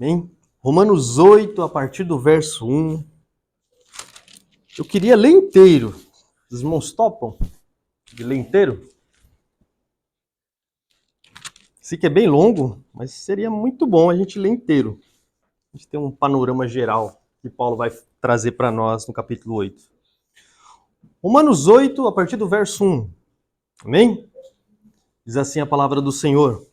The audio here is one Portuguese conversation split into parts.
Amém? Romanos 8, a partir do verso 1. Eu queria ler inteiro. Os irmãos topam de ler inteiro? Sei que é bem longo, mas seria muito bom a gente ler inteiro. A gente tem um panorama geral que Paulo vai trazer para nós no capítulo 8. Romanos 8, a partir do verso 1. Amém? Diz assim a palavra do Senhor.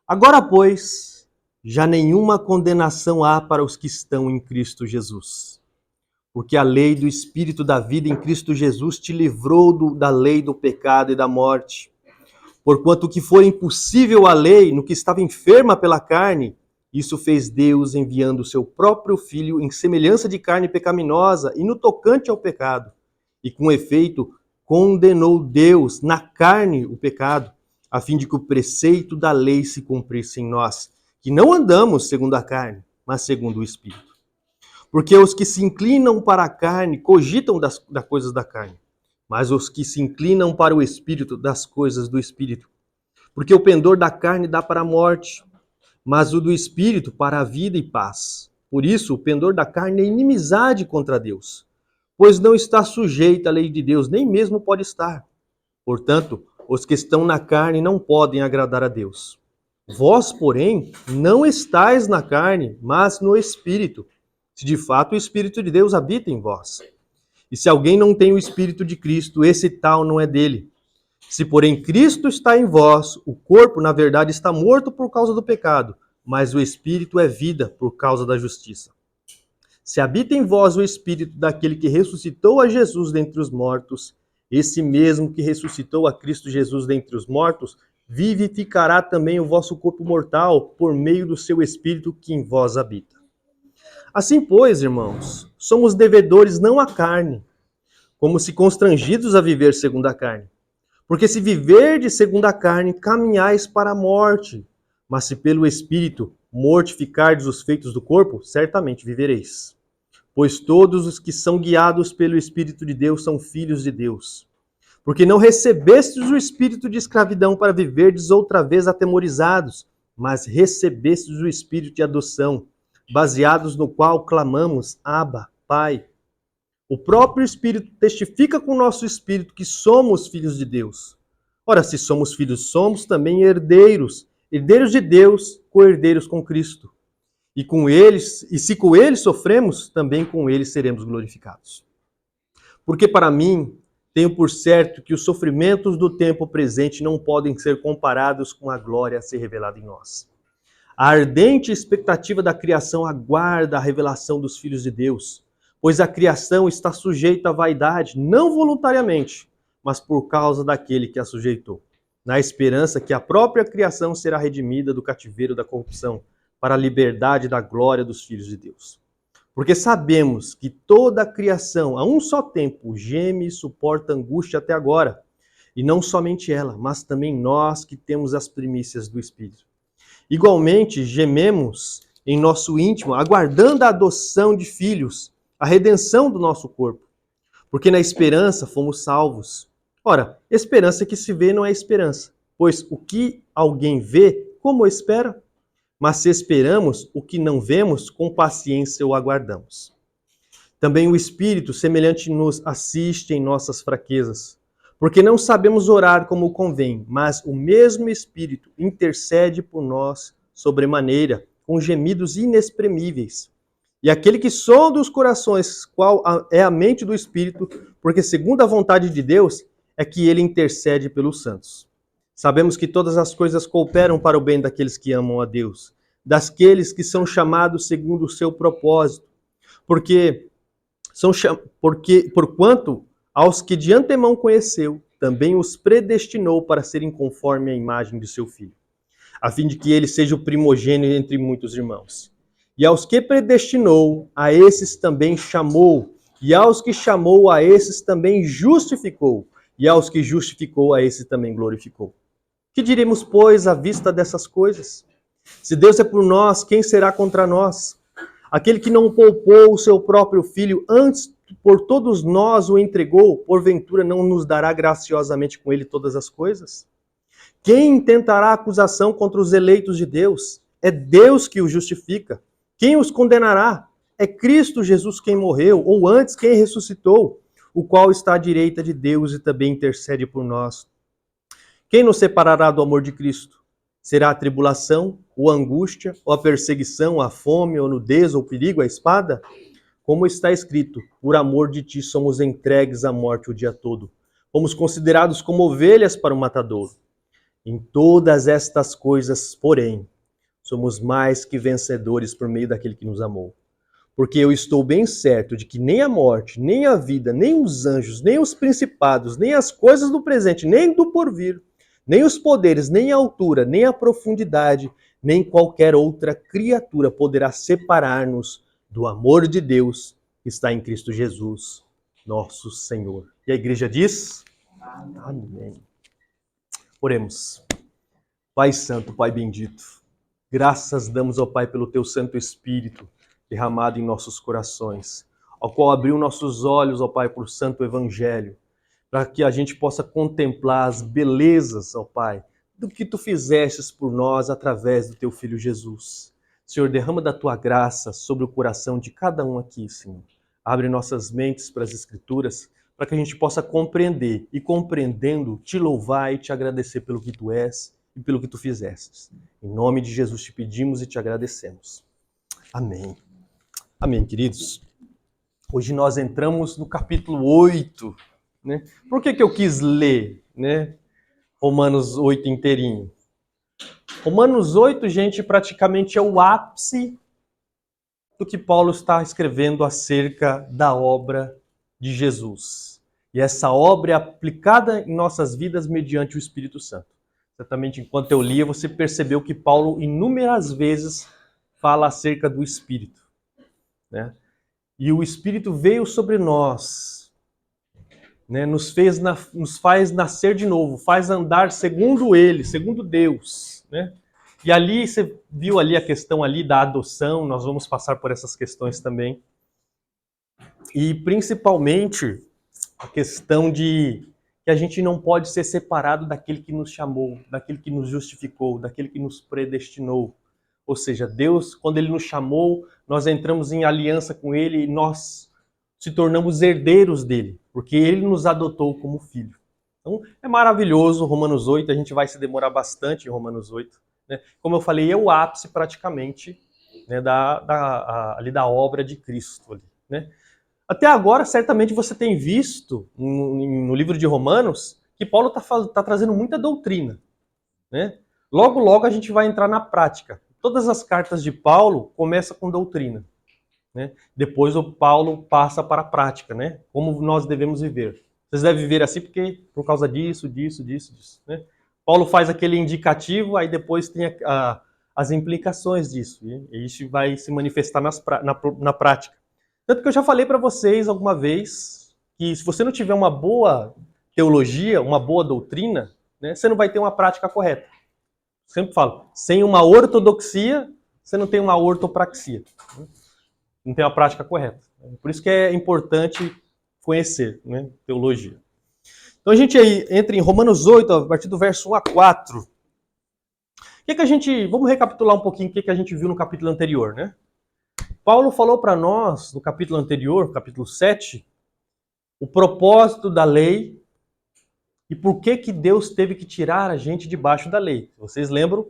Agora, pois, já nenhuma condenação há para os que estão em Cristo Jesus. Porque a lei do Espírito da vida em Cristo Jesus te livrou da lei do pecado e da morte. Porquanto o que for impossível à lei, no que estava enferma pela carne, isso fez Deus enviando o seu próprio Filho em semelhança de carne pecaminosa e no tocante ao pecado. E com efeito, condenou Deus na carne o pecado, a fim de que o preceito da lei se cumprisse em nós, que não andamos segundo a carne, mas segundo o Espírito. Porque os que se inclinam para a carne cogitam das coisas da carne, mas os que se inclinam para o Espírito, das coisas do Espírito. Porque o pendor da carne dá para a morte, mas o do Espírito para a vida e paz. Por isso, o pendor da carne é inimizade contra Deus, pois não está sujeito à lei de Deus, nem mesmo pode estar. Portanto, os que estão na carne não podem agradar a Deus. Vós, porém, não estáis na carne, mas no Espírito, se de fato o Espírito de Deus habita em vós. E se alguém não tem o Espírito de Cristo, esse tal não é dele. Se, porém, Cristo está em vós, o corpo, na verdade, está morto por causa do pecado, mas o Espírito é vida por causa da justiça. Se habita em vós o Espírito daquele que ressuscitou a Jesus dentre os mortos, esse mesmo que ressuscitou a Cristo Jesus dentre os mortos, vivificará também o vosso corpo mortal por meio do seu Espírito que em vós habita. Assim, pois, irmãos, somos devedores não à carne, como se constrangidos a viver segundo a carne. Porque se viverdes segundo a carne, caminhais para a morte. Mas se pelo Espírito mortificardes os feitos do corpo, certamente vivereis. Pois todos os que são guiados pelo Espírito de Deus são filhos de Deus. Porque não recebestes o espírito de escravidão para viverdes outra vez atemorizados, mas recebestes o espírito de adoção, baseados no qual clamamos, Abba, Pai. O próprio Espírito testifica com o nosso espírito que somos filhos de Deus. Ora, se somos filhos, somos também herdeiros, herdeiros de Deus, co-herdeiros com Cristo. E se com ele sofremos, também com ele seremos glorificados. Porque para mim, tenho por certo que os sofrimentos do tempo presente não podem ser comparados com a glória a ser revelada em nós. A ardente expectativa da criação aguarda a revelação dos filhos de Deus, pois a criação está sujeita à vaidade, não voluntariamente, mas por causa daquele que a sujeitou, na esperança que a própria criação será redimida do cativeiro da corrupção, para a liberdade da glória dos filhos de Deus. Porque sabemos que toda a criação, a um só tempo, geme e suporta angústia até agora. E não somente ela, mas também nós que temos as primícias do Espírito. Igualmente, gememos em nosso íntimo, aguardando a adoção de filhos, a redenção do nosso corpo. Porque na esperança fomos salvos. Ora, esperança que se vê não é esperança, pois o que alguém vê, como espera? Mas se esperamos o que não vemos, com paciência o aguardamos. Também o Espírito semelhante nos assiste em nossas fraquezas, porque não sabemos orar como convém, mas o mesmo Espírito intercede por nós sobremaneira, com gemidos inexprimíveis. E aquele que sonda os corações, qual é a mente do Espírito, porque segundo a vontade de Deus, é que ele intercede pelos santos. Sabemos que todas as coisas cooperam para o bem daqueles que amam a Deus, daqueles que são chamados segundo o seu propósito. Porquanto aos que de antemão conheceu, também os predestinou para serem conforme a imagem de seu Filho, a fim de que ele seja o primogênito entre muitos irmãos. E aos que predestinou, a esses também chamou, e aos que chamou, a esses também justificou, e aos que justificou, a esses também glorificou. Que diremos, pois, à vista dessas coisas? Se Deus é por nós, quem será contra nós? Aquele que não poupou o seu próprio Filho, antes por todos nós o entregou, porventura não nos dará graciosamente com ele todas as coisas? Quem intentará acusação contra os eleitos de Deus? É Deus que os justifica. Quem os condenará? É Cristo Jesus quem morreu, ou antes quem ressuscitou, o qual está à direita de Deus e também intercede por nós. Quem nos separará do amor de Cristo? Será a tribulação, ou a angústia, ou a perseguição, a fome, ou a nudez, ou o perigo, a espada? Como está escrito, por amor de ti somos entregues à morte o dia todo. Fomos considerados como ovelhas para o matadouro. Em todas estas coisas, porém, somos mais que vencedores por meio daquele que nos amou. Porque eu estou bem certo de que nem a morte, nem a vida, nem os anjos, nem os principados, nem as coisas do presente, nem do porvir, nem os poderes, nem a altura, nem a profundidade, nem qualquer outra criatura poderá separar-nos do amor de Deus que está em Cristo Jesus, nosso Senhor. E a igreja diz: Amém. Oremos. Pai Santo, Pai bendito, graças damos ao Pai pelo Teu Santo Espírito derramado em nossos corações, ao qual abriu nossos olhos, ó Pai, por Santo Evangelho, para que a gente possa contemplar as belezas, ó Pai, do que Tu fizestes por nós através do Teu Filho Jesus. Senhor, derrama da Tua graça sobre o coração de cada um aqui, Senhor. Abre nossas mentes para as Escrituras, para que a gente possa compreender e, compreendendo, Te louvar e Te agradecer pelo que Tu és e pelo que Tu fizestes. Em nome de Jesus te pedimos e te agradecemos. Amém. Amém, queridos. Hoje nós entramos no capítulo 8. Né? Por que eu quis ler, né, Romanos 8 inteirinho? Romanos 8, gente, praticamente é o ápice do que Paulo está escrevendo acerca da obra de Jesus. E essa obra é aplicada em nossas vidas mediante o Espírito Santo. Certamente, enquanto eu lia, você percebeu que Paulo inúmeras vezes fala acerca do Espírito. Né? E o Espírito veio sobre nós, né? Nos faz nascer de novo, faz andar segundo Ele, segundo Deus. Né? E ali, você viu ali a questão ali da adoção, nós vamos passar por essas questões também. E principalmente a questão de que a gente não pode ser separado daquele que nos chamou, daquele que nos justificou, daquele que nos predestinou. Ou seja, Deus, quando Ele nos chamou, nós entramos em aliança com Ele e nós se tornamos herdeiros dele, porque Ele nos adotou como filho. Então, é maravilhoso Romanos 8, a gente vai se demorar bastante em Romanos 8. Né? Como eu falei, é o ápice praticamente, né, ali da obra de Cristo. Ali, né? Até agora, certamente você tem visto no livro de Romanos que Paulo está trazendo muita doutrina. Né? Logo, logo a gente vai entrar na prática. Todas as cartas de Paulo começam com doutrina. Né? Depois o Paulo passa para a prática, né? Como nós devemos viver. Vocês devem viver assim porque por causa disso. Né? Paulo faz aquele indicativo, aí depois tem as implicações disso. E isso vai se manifestar na prática. Tanto que eu já falei para vocês alguma vez que se você não tiver uma boa teologia, uma boa doutrina, né, você não vai ter uma prática correta. Eu sempre falo, sem uma ortodoxia, você não tem uma ortopraxia. Não tem uma prática correta. Por isso que é importante conhecer, né, teologia. Então a gente aí entra em Romanos 8, a partir do verso 1 a 4. Vamos recapitular um pouquinho o que a gente viu no capítulo anterior, né? Paulo falou para nós, no capítulo anterior, capítulo 7, o propósito da lei e por que Deus teve que tirar a gente debaixo da lei. Vocês lembram?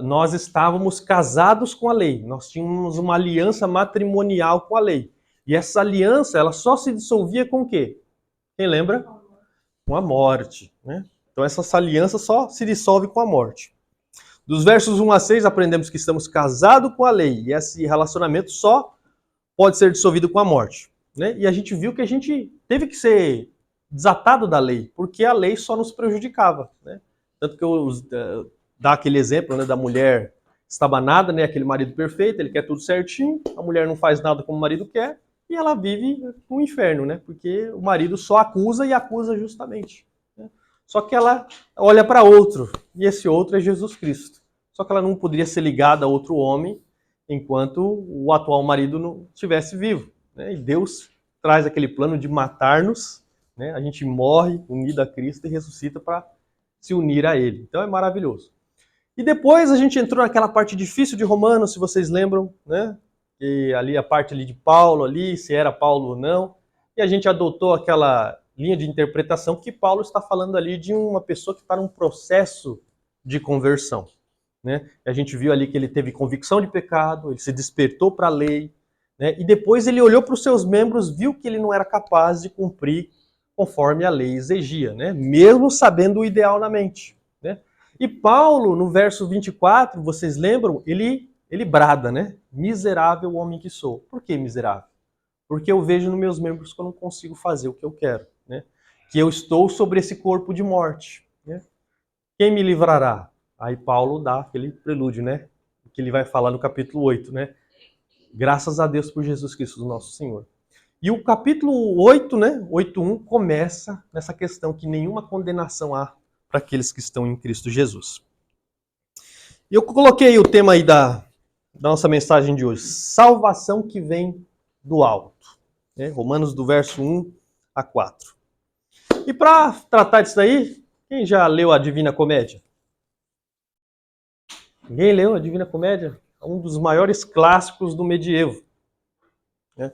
Nós estávamos casados com a lei, nós tínhamos uma aliança matrimonial com a lei. E essa aliança, ela só se dissolvia com o quê? Quem lembra? Com a morte. Né? Então essa aliança só se dissolve com a morte. Dos versos 1 a 6 aprendemos que estamos casados com a lei e esse relacionamento só pode ser dissolvido com a morte. Né? E a gente viu que a gente teve que ser desatado da lei, porque a lei só nos prejudicava. Né? Tanto que eu dá aquele exemplo, né, da mulher estabanada, né, aquele marido perfeito, ele quer tudo certinho, a mulher não faz nada como o marido quer, e ela vive no inferno, né, porque o marido só acusa e acusa justamente. Né? Só que ela olha para outro, e esse outro é Jesus Cristo. Só que ela não poderia ser ligada a outro homem enquanto o atual marido não estivesse vivo. Né? E Deus traz aquele plano de matar-nos, né? A gente morre unido a Cristo e ressuscita para se unir a Ele. Então é maravilhoso. E depois a gente entrou naquela parte difícil de Romanos, se vocês lembram, né? E ali a parte ali de Paulo, ali, se era Paulo ou não. E a gente adotou aquela linha de interpretação que Paulo está falando ali de uma pessoa que está num processo de conversão. Né? A gente viu ali que ele teve convicção de pecado, ele se despertou para a lei, né? E depois ele olhou para os seus membros, viu que ele não era capaz de cumprir conforme a lei exigia, né? Mesmo sabendo o ideal na mente. Né? E Paulo, no verso 24, vocês lembram, ele brada, né? Miserável homem que sou. Por que miserável? Porque eu vejo nos meus membros que eu não consigo fazer o que eu quero, né? Que eu estou sobre esse corpo de morte. Né? Quem me livrará? Aí Paulo dá aquele prelúdio, né? Que ele vai falar no capítulo 8, né? Graças a Deus por Jesus Cristo, nosso Senhor. E o capítulo 8, né? 8:1 começa nessa questão que nenhuma condenação há para aqueles que estão em Cristo Jesus. E eu coloquei o tema aí da nossa mensagem de hoje. Salvação que vem do alto. Né? Romanos do verso 1 a 4. E para tratar disso aí, quem já leu a Divina Comédia? Ninguém leu a Divina Comédia? É um dos maiores clássicos do medievo. Né?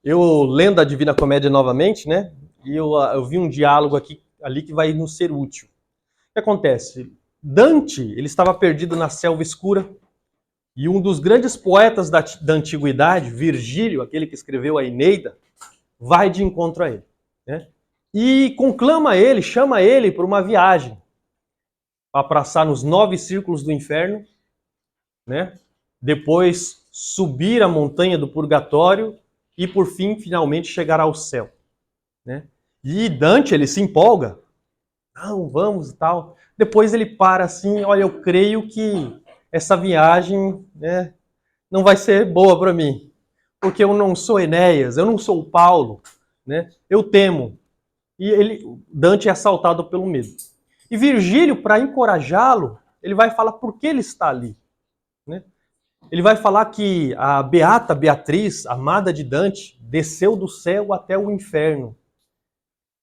Eu lendo a Divina Comédia novamente, né? E eu vi um diálogo ali que vai nos ser útil. O que acontece? Dante, ele estava perdido na selva escura, e um dos grandes poetas da antiguidade, Virgílio, aquele que escreveu a Eneida, vai de encontro a ele. Né? E conclama ele, chama ele para uma viagem, para passar nos 9 círculos do inferno, né? Depois subir a montanha do purgatório e, por fim, finalmente chegar ao céu. Né? E Dante, ele se empolga. Não, vamos e tal. Depois ele para assim, olha, eu creio que essa viagem, né, não vai ser boa para mim. Porque eu não sou Enéas, eu não sou o Paulo, né? Eu temo. E Dante é assaltado pelo medo. E Virgílio, para encorajá-lo, ele vai falar por que ele está ali. Né? Ele vai falar que a beata Beatriz, amada de Dante, desceu do céu até o inferno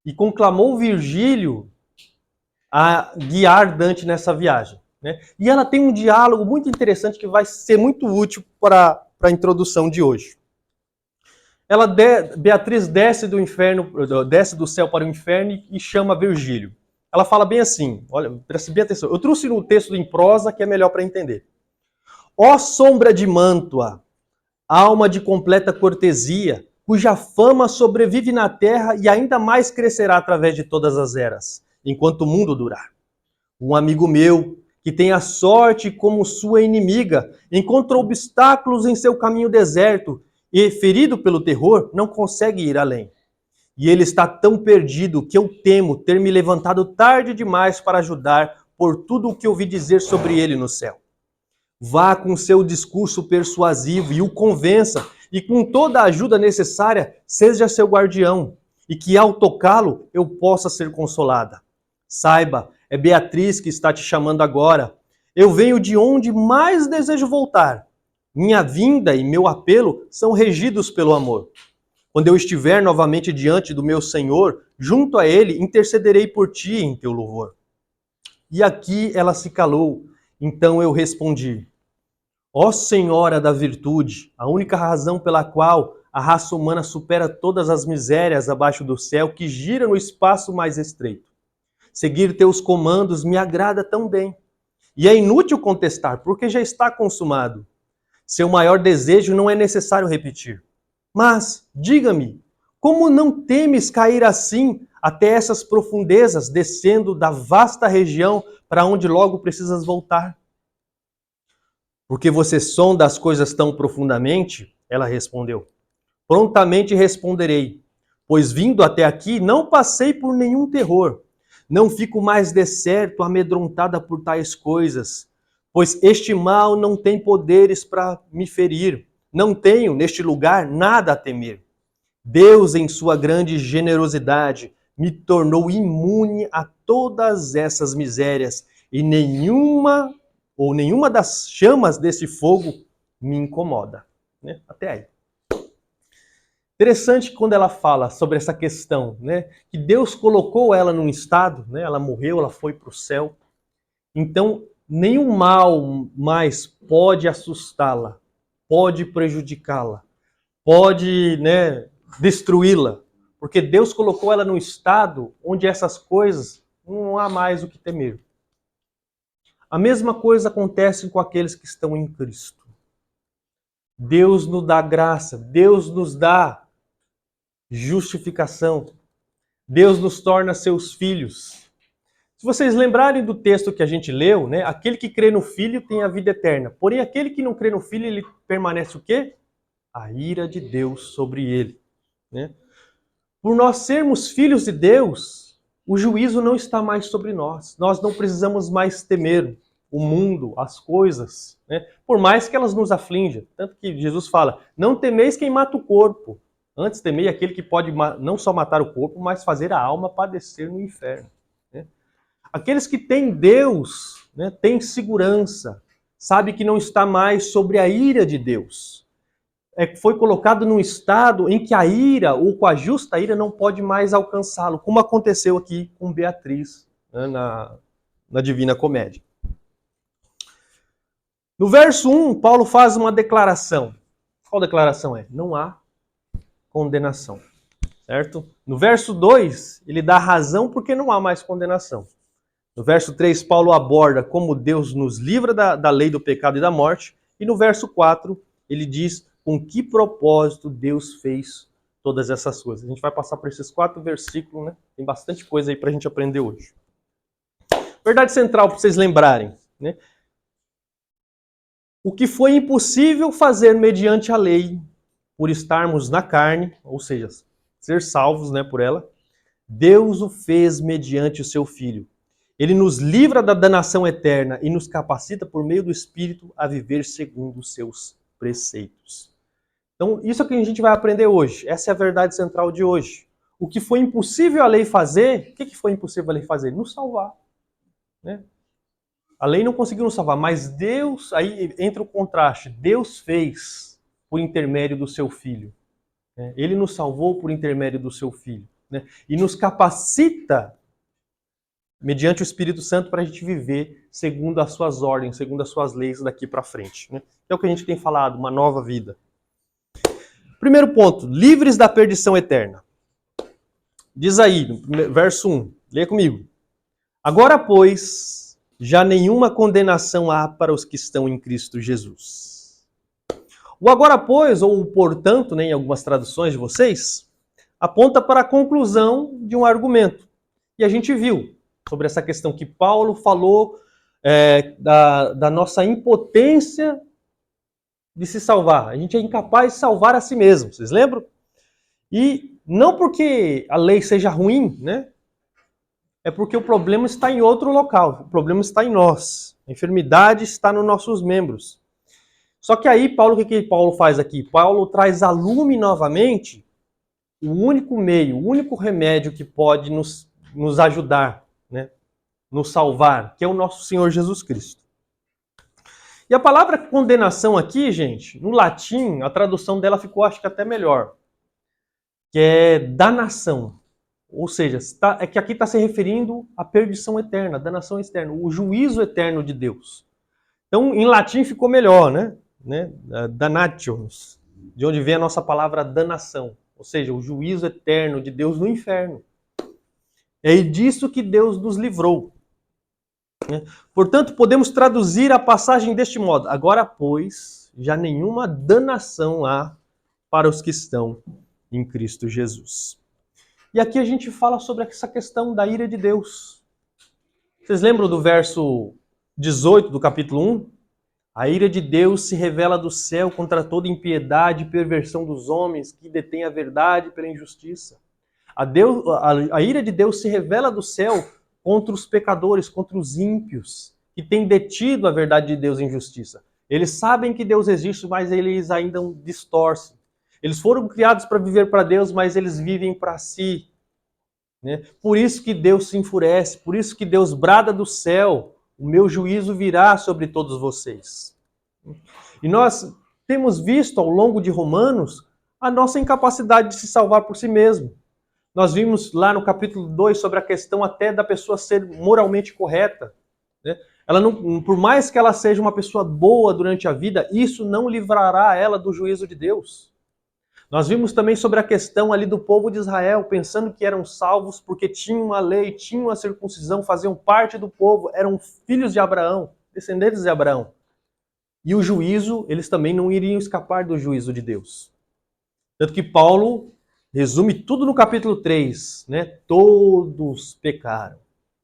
e conclamou Virgílio a guiar Dante nessa viagem. Né? E ela tem um diálogo muito interessante que vai ser muito útil para a introdução de hoje. Beatriz desce do inferno, desce do céu para o inferno e chama Virgílio. Ela fala bem assim, olha, preste bem atenção. Eu trouxe no texto em prosa que é melhor para entender. Ó sombra de Mântua, alma de completa cortesia, cuja fama sobrevive na terra e ainda mais crescerá através de todas as eras, enquanto o mundo durar. Um amigo meu, que tem a sorte como sua inimiga, encontra obstáculos em seu caminho deserto e, ferido pelo terror, não consegue ir além. E ele está tão perdido que eu temo ter me levantado tarde demais para ajudar por tudo o que ouvi dizer sobre ele no céu. Vá com seu discurso persuasivo e o convença, e com toda a ajuda necessária, seja seu guardião, e que ao tocá-lo eu possa ser consolada. Saiba, é Beatriz que está te chamando agora. Eu venho de onde mais desejo voltar. Minha vinda e meu apelo são regidos pelo amor. Quando eu estiver novamente diante do meu Senhor, junto a ele, intercederei por ti em teu louvor. E aqui ela se calou. Então eu respondi: ó Senhora da virtude, a única razão pela qual a raça humana supera todas as misérias abaixo do céu que gira no espaço mais estreito. Seguir teus comandos me agrada tão bem. E é inútil contestar, porque já está consumado. Seu maior desejo não é necessário repetir. Mas, diga-me, como não temes cair assim até essas profundezas, descendo da vasta região para onde logo precisas voltar? Porque você sonda as coisas tão profundamente? Ela respondeu. Prontamente responderei, pois vindo até aqui não passei por nenhum terror. Não fico mais decerto, amedrontada por tais coisas, pois este mal não tem poderes para me ferir. Não tenho, neste lugar, nada a temer. Deus, em sua grande generosidade, me tornou imune a todas essas misérias, e nenhuma das chamas desse fogo me incomoda. Né? Até aí. Interessante quando ela fala sobre essa questão, né? Que Deus colocou ela num estado, né? Ela morreu, ela foi para o céu. Então, nenhum mal mais pode assustá-la, pode prejudicá-la, pode, né, destruí-la, porque Deus colocou ela num estado onde essas coisas não há mais o que temer. A mesma coisa acontece com aqueles que estão em Cristo. Deus nos dá graça, Deus nos dá justificação, Deus nos torna seus filhos. Se vocês lembrarem do texto que a gente leu, né, aquele que crê no Filho tem a vida eterna. Porém, aquele que não crê no Filho, ele permanece o quê? A ira de Deus sobre ele. Né? Por nós sermos filhos de Deus, o juízo não está mais sobre nós. Nós não precisamos mais temer o mundo, as coisas, né? Por mais que elas nos aflijam. Tanto que Jesus fala, não temeis quem mata o corpo. Antes temei aquele que pode não só matar o corpo, mas fazer a alma padecer no inferno. Né? Aqueles que têm Deus, né, têm segurança, sabe que não está mais sobre a ira de Deus. Foi colocado num estado em que a ira, ou com a justa ira, não pode mais alcançá-lo, como aconteceu aqui com Beatriz, né, na Divina Comédia. No verso 1, Paulo faz uma declaração. Qual declaração é? Não há condenação. Certo? No verso 2, ele dá razão porque não há mais condenação. No verso 3, Paulo aborda como Deus nos livra da lei do pecado e da morte. E no verso 4, ele diz com que propósito Deus fez todas essas coisas. A gente vai passar por esses 4 versículos, né? Tem bastante coisa aí para a gente aprender hoje. Verdade central para vocês lembrarem, né? O que foi impossível fazer mediante a lei, por estarmos na carne, ou seja, ser salvos, né, por ela, Deus o fez mediante o seu Filho. Ele nos livra da danação eterna e nos capacita por meio do Espírito a viver segundo os seus preceitos. Então, isso é o que a gente vai aprender hoje. Essa é a verdade central de hoje. O que foi impossível a lei fazer, o que foi impossível a lei fazer? Nos salvar. Né? A lei não conseguiu nos salvar, mas Deus, aí entra o contraste, Deus fez por intermédio do seu Filho. Ele nos salvou por intermédio do seu Filho. Né? E nos capacita, mediante o Espírito Santo, para a gente viver segundo as suas ordens, segundo as suas leis daqui para frente. Né? É o que a gente tem falado, uma nova vida. Primeiro ponto, livres da perdição eterna. Diz aí, no verso 1, leia comigo. Agora, pois, já nenhuma condenação há para os que estão em Cristo Jesus. O agora, pois, ou o portanto, né, em algumas traduções de vocês, aponta para a conclusão de um argumento. E a gente viu sobre essa questão que Paulo falou da nossa impotência de se salvar. A gente é incapaz de salvar a si mesmo, vocês lembram? E não porque a lei seja ruim, né? É porque o problema está em outro local. O problema está em nós. A enfermidade está nos nossos membros. Só que aí, Paulo, o que Paulo faz aqui? Paulo traz a lume novamente o único meio, o único remédio que pode nos ajudar, né? Nos salvar, que é o nosso Senhor Jesus Cristo. E a palavra condenação aqui, gente, no latim, a tradução dela ficou, acho que até melhor, que é danação. Ou seja, é que aqui está se referindo à perdição eterna, danação externa, o juízo eterno de Deus. Então, em latim ficou melhor, né? Danations, de onde vem a nossa palavra danação. Ou seja, o juízo eterno de Deus no inferno. É disso que Deus nos livrou. Portanto, podemos traduzir a passagem deste modo. Agora, pois, já nenhuma danação há para os que estão em Cristo Jesus. E aqui a gente fala sobre essa questão da ira de Deus. Vocês lembram do verso 18 do capítulo 1? A ira de Deus se revela do céu contra toda impiedade e perversão dos homens que detêm a verdade pela injustiça. A ira de Deus se revela do céu contra os pecadores, contra os ímpios, que têm detido a verdade de Deus em justiça. Eles sabem que Deus existe, mas eles ainda distorcem. Eles foram criados para viver para Deus, mas eles vivem para si. Né? Por isso que Deus se enfurece, por isso que Deus brada do céu, o meu juízo virá sobre todos vocês. E nós temos visto ao longo de Romanos a nossa incapacidade de se salvar por si mesmo. Nós vimos lá no capítulo 2 sobre a questão até da pessoa ser moralmente correta. Né? Ela não, por mais que ela seja uma pessoa boa durante a vida, isso não livrará ela do juízo de Deus. Nós vimos também sobre a questão ali do povo de Israel, pensando que eram salvos porque tinham uma lei, tinham a circuncisão, faziam parte do povo, eram filhos de Abraão, descendentes de Abraão. E o juízo, eles também não iriam escapar do juízo de Deus. Tanto que Paulo resume tudo no capítulo 3, né? Todos pecaram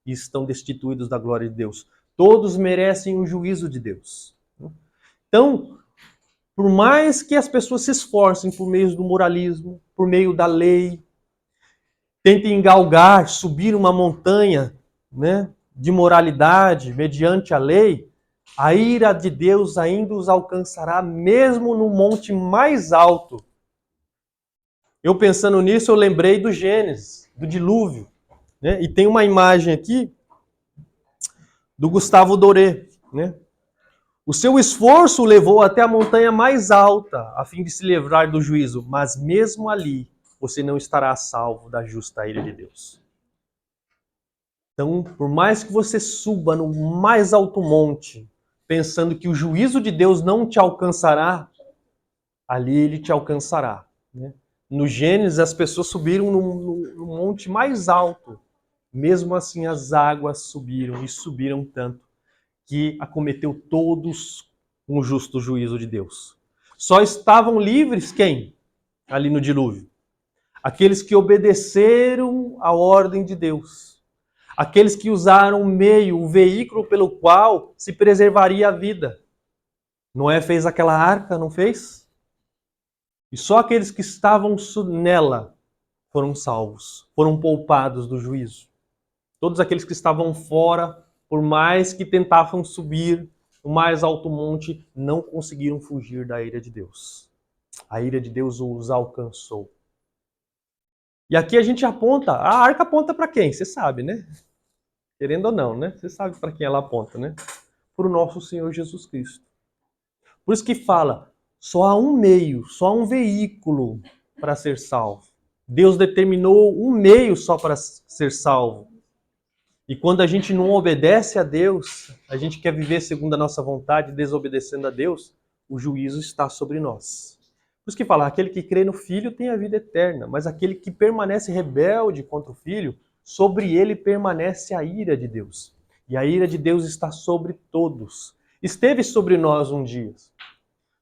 e estão destituídos da glória de Deus. Todos merecem o juízo de Deus. Então, por mais que as pessoas se esforcem por meio do moralismo, por meio da lei, tentem galgar, subir uma montanha, né, de moralidade mediante a lei, a ira de Deus ainda os alcançará mesmo no monte mais alto. Eu pensando nisso, eu lembrei do Gênesis, do dilúvio, né? E tem uma imagem aqui do Gustavo Doré, né? O seu esforço o levou até a montanha mais alta, a fim de se livrar do juízo, mas mesmo ali, você não estará salvo da justa ira de Deus. Então, por mais que você suba no mais alto monte, pensando que o juízo de Deus não te alcançará, ali ele te alcançará, né? No Gênesis, as pessoas subiram no monte mais alto. Mesmo assim, as águas subiram e subiram tanto que acometeu todos um justo juízo de Deus. Só estavam livres quem? Ali no dilúvio. Aqueles que obedeceram à ordem de Deus. Aqueles que usaram o meio, o veículo pelo qual se preservaria a vida. Noé fez aquela arca, não fez? E só aqueles que estavam nela foram salvos, foram poupados do juízo. Todos aqueles que estavam fora, por mais que tentavam subir o mais alto monte, não conseguiram fugir da ira de Deus. A ira de Deus os alcançou. E aqui a gente aponta, a arca aponta para quem? Você sabe, né? Querendo ou não, né? Você sabe para quem ela aponta, né? Para o nosso Senhor Jesus Cristo. Por isso que fala, só há um meio, só há um veículo para ser salvo. Deus determinou um meio só para ser salvo. E quando a gente não obedece a Deus, a gente quer viver segundo a nossa vontade, desobedecendo a Deus, o juízo está sobre nós. Por isso que fala, aquele que crê no Filho tem a vida eterna, mas aquele que permanece rebelde contra o Filho, sobre ele permanece a ira de Deus. E a ira de Deus está sobre todos. Esteve sobre nós um dia.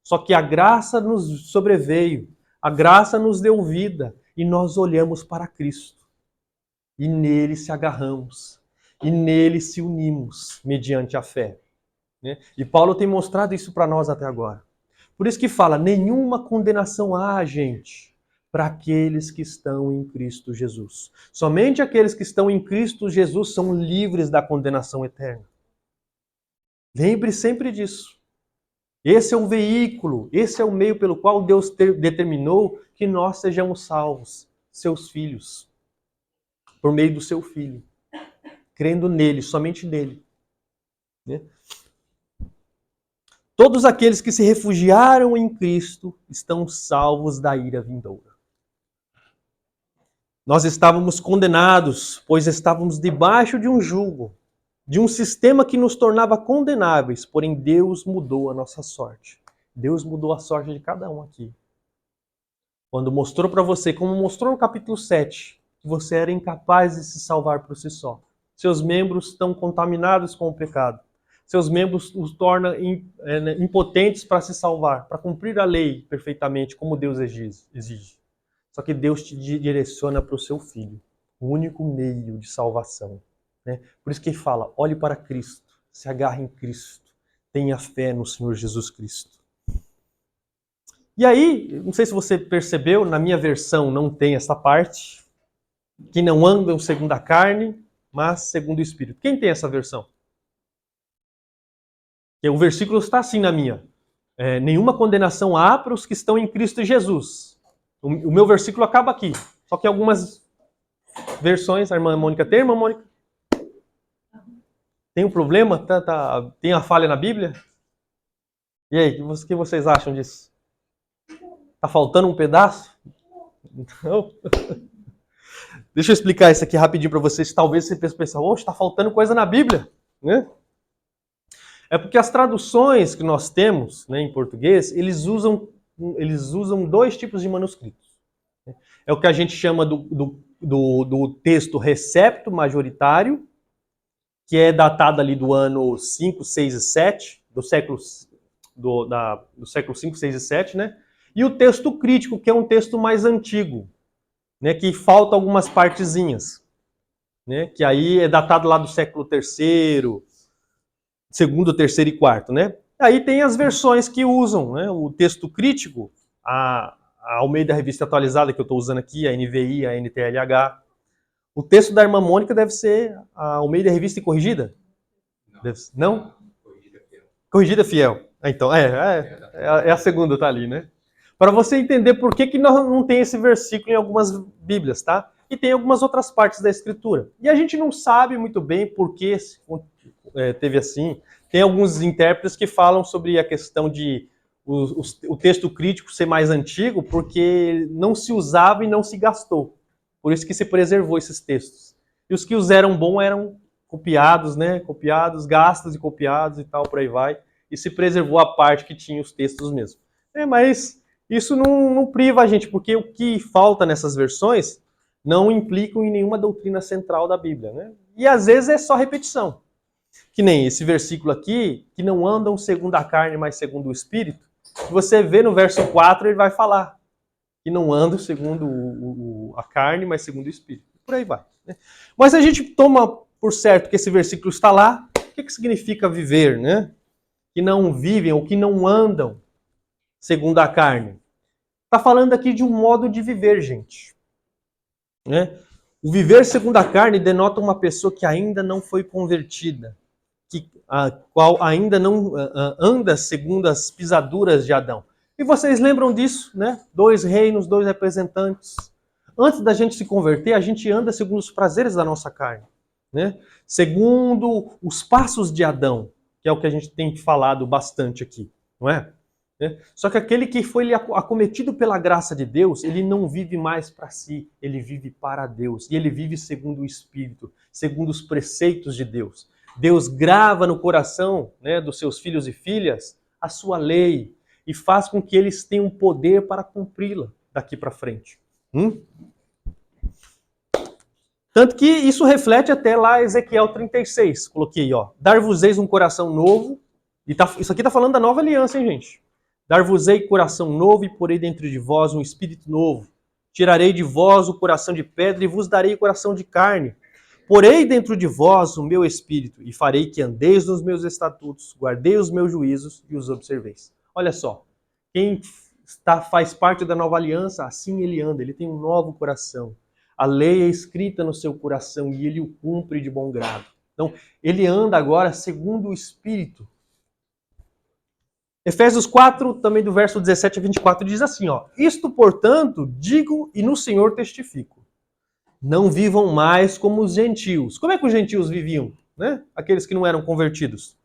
Só que a graça nos sobreveio, a graça nos deu vida, e nós olhamos para Cristo. E nele se agarramos. E nele se unimos, mediante a fé. Né? E Paulo tem mostrado isso para nós até agora. Por isso que fala, nenhuma condenação há, gente, para aqueles que estão em Cristo Jesus. Somente aqueles que estão em Cristo Jesus são livres da condenação eterna. Lembre sempre disso. Esse é o veículo, esse é o meio pelo qual Deus determinou que nós sejamos salvos, seus filhos, por meio do seu Filho. Crendo nele, somente nele. Né? Todos aqueles que se refugiaram em Cristo estão salvos da ira vindoura. Nós estávamos condenados, pois estávamos debaixo de um jugo, de um sistema que nos tornava condenáveis, porém Deus mudou a nossa sorte. Deus mudou a sorte de cada um aqui. Quando mostrou para você, como mostrou no capítulo 7, que você era incapaz de se salvar por si só. Seus membros estão contaminados com o pecado. Seus membros os tornam impotentes para se salvar, para cumprir a lei perfeitamente, como Deus exige. Só que Deus te direciona para o seu Filho, o único meio de salvação. Né? Por isso que ele fala, olhe para Cristo, se agarre em Cristo, tenha fé no Senhor Jesus Cristo. E aí, não sei se você percebeu, na minha versão não tem essa parte, que não andam segundo a carne, mas segundo o Espírito. Quem tem essa versão? O versículo está assim na minha. Nenhuma condenação há para os que estão em Cristo Jesus. O meu versículo acaba aqui. Só que algumas versões, a irmã Mônica tem, irmã Mônica? Tem um problema? Tem a falha na Bíblia? E aí, o que vocês acham disso? Está faltando um pedaço? Não. Deixa eu explicar isso aqui rapidinho para vocês. Talvez você pense, está faltando coisa na Bíblia, né? É porque as traduções que nós temos, né, em português, eles usam dois tipos de manuscritos. É o que a gente chama do texto recepto majoritário, que é datado ali do ano 5, 6 e 7, do século 5, 6 e 7, né? E o texto crítico, que é um texto mais antigo, né, que falta algumas partezinhas, né, que aí é datado lá do século terceiro, segundo, terceiro e quarto, né? Aí tem as versões que usam, né, o texto crítico, a Almeida Revista Atualizada, que eu estou usando aqui, a NVI, a NTLH. O texto da irmã Mônica deve ser a Almeida Revista e Corrigida? Não? Corrigida Fiel. Então, é a segunda, tá ali, né? Para você entender por que não tem esse versículo em algumas Bíblias, tá? E tem algumas outras partes da Escritura. E a gente não sabe muito bem por que teve assim. Tem alguns intérpretes que falam sobre a questão de o texto crítico ser mais antigo, porque não se usava e não se gastou. Por isso que se preservou esses textos. E os que os eram bons eram copiados, né? Copiados, gastos e copiados e tal, por aí vai. E se preservou a parte que tinha os textos mesmo. Mas isso não priva a gente, porque o que falta nessas versões não implicam em nenhuma doutrina central da Bíblia, né? E às vezes é só repetição. Que nem esse versículo aqui, que não andam segundo a carne, mas segundo o Espírito. Você vê no verso 4, ele vai falar que não andam segundo a carne, mas segundo o Espírito. Por aí vai. Né? Mas a gente toma por certo que esse versículo está lá. O que significa viver, né? Que não vivem ou que não andam segundo a carne. Está falando aqui de um modo de viver, gente. Né? O viver segundo a carne denota uma pessoa que ainda não foi convertida, a qual ainda não anda segundo as pisaduras de Adão. E vocês lembram disso, né? 2 reinos, 2 representantes. Antes da gente se converter, a gente anda segundo os prazeres da nossa carne, né? Segundo os passos de Adão, que é o que a gente tem falado bastante aqui, não é? Só que aquele que foi acometido pela graça de Deus, ele não vive mais para si, ele vive para Deus. E ele vive segundo o Espírito, segundo os preceitos de Deus. Deus grava no coração, né, dos seus filhos e filhas a sua lei e faz com que eles tenham poder para cumpri-la daqui para frente. Tanto que isso reflete até lá Ezequiel 36. Coloquei, ó. Dar-vos-eis um coração novo. Isso aqui está falando da nova aliança, hein, gente? Dar-vos-ei coração novo e porei dentro de vós um espírito novo. Tirarei de vós o coração de pedra e vos darei o coração de carne. Porei dentro de vós o meu espírito e farei que andeis nos meus estatutos, guardei os meus juízos e os observeis. Olha só, quem faz parte da nova aliança, assim ele anda, ele tem um novo coração. A lei é escrita no seu coração e ele o cumpre de bom grado. Então, ele anda agora segundo o Espírito. Efésios 4, também do verso 17 a 24, diz assim, ó. Isto, portanto, digo e no Senhor testifico. Não vivam mais como os gentios. Como é que os gentios viviam? Né? Aqueles que não eram convertidos.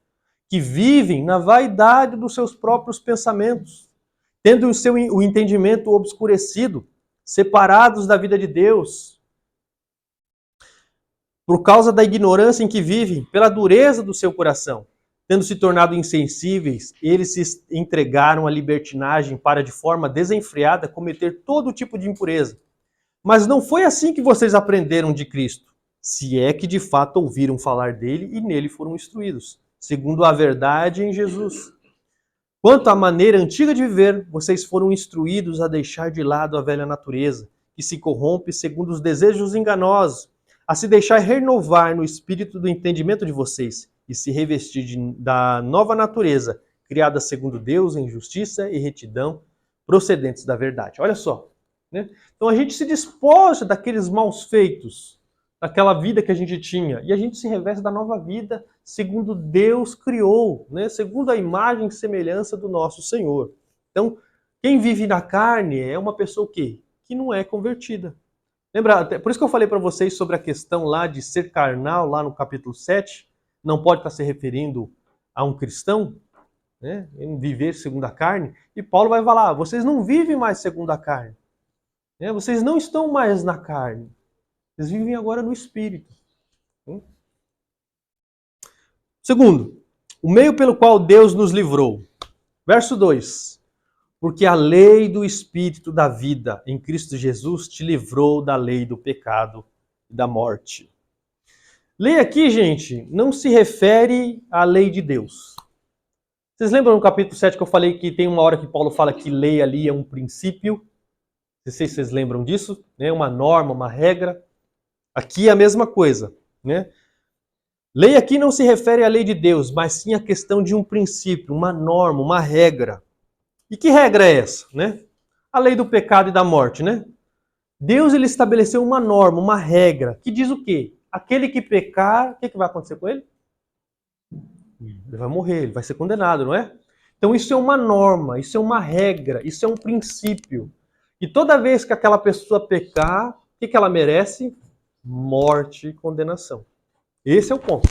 Que vivem na vaidade dos seus próprios pensamentos, tendo o entendimento obscurecido, separados da vida de Deus, por causa da ignorância em que vivem, pela dureza do seu coração. Tendo se tornado insensíveis, eles se entregaram à libertinagem para, de forma desenfreada, cometer todo tipo de impureza. Mas não foi assim que vocês aprenderam de Cristo, se é que de fato ouviram falar dele e nele foram instruídos, segundo a verdade em Jesus. Quanto à maneira antiga de viver, vocês foram instruídos a deixar de lado a velha natureza, que se corrompe segundo os desejos enganosos, a se deixar renovar no espírito do entendimento de vocês e se revestir da nova natureza, criada segundo Deus em justiça e retidão, procedentes da verdade. Olha só. Né? Então a gente se despoja daqueles maus feitos, daquela vida que a gente tinha, e a gente se reveste da nova vida segundo Deus criou, né? Segundo a imagem e semelhança do nosso Senhor. Então, quem vive na carne é uma pessoa o quê? Que não é convertida. Lembra, por isso que eu falei para vocês sobre a questão lá de ser carnal, lá no capítulo 7, não pode estar se referindo a um cristão, né? Em viver segundo a carne, e Paulo vai falar, vocês não vivem mais segundo a carne. Vocês não estão mais na carne. Vocês vivem agora no Espírito. Segundo, O meio pelo qual Deus nos livrou. Verso 2. Porque a lei do Espírito da vida em Cristo Jesus te livrou da lei do pecado e da morte. Lei aqui, gente, não se refere à lei de Deus. Vocês lembram no capítulo 7 que eu falei que tem uma hora que Paulo fala que lei ali é um princípio? Não sei se vocês lembram disso, né? Uma norma, uma regra. Aqui é a mesma coisa, né? Lei aqui não se refere à lei de Deus, mas sim à questão de um princípio, uma norma, uma regra. E que regra é essa, né? A lei do pecado e da morte, né? Deus ele estabeleceu uma norma, uma regra, que diz o quê? Aquele que pecar, o que vai acontecer com ele? Ele vai morrer, ele vai ser condenado, não é? Então isso é uma norma, isso é uma regra, isso é um princípio. E toda vez que aquela pessoa pecar, o que ela merece? Morte e condenação. Esse é o ponto,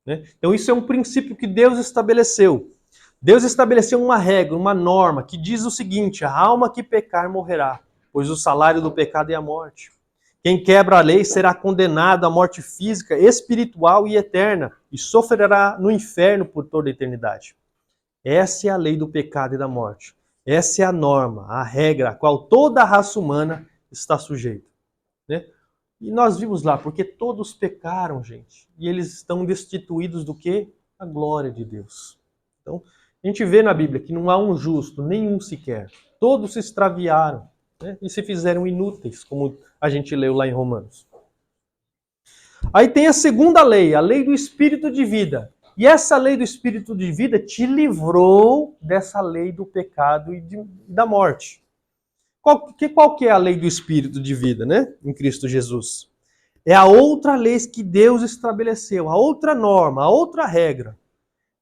né? Então isso é um princípio que Deus estabeleceu. Deus estabeleceu uma regra, uma norma, que diz o seguinte: a alma que pecar morrerá, pois o salário do pecado é a morte. Quem quebra a lei será condenado à morte física, espiritual e eterna, e sofrerá no inferno por toda a eternidade. Essa é a lei do pecado e da morte. Essa é a norma, a regra a qual toda a raça humana está sujeita, né? E nós vimos lá, porque todos pecaram, gente, e eles estão destituídos do quê? A glória de Deus. Então, a gente vê na Bíblia que não há um justo, nenhum sequer. Todos se extraviaram, né? E se fizeram inúteis, como a gente leu lá em Romanos. Aí tem a segunda lei, a lei do Espírito de vida. E essa lei do Espírito de vida te livrou dessa lei do pecado e da morte. Qual que é a lei do Espírito de vida, né? Em Cristo Jesus. É a outra lei que Deus estabeleceu, a outra norma, a outra regra.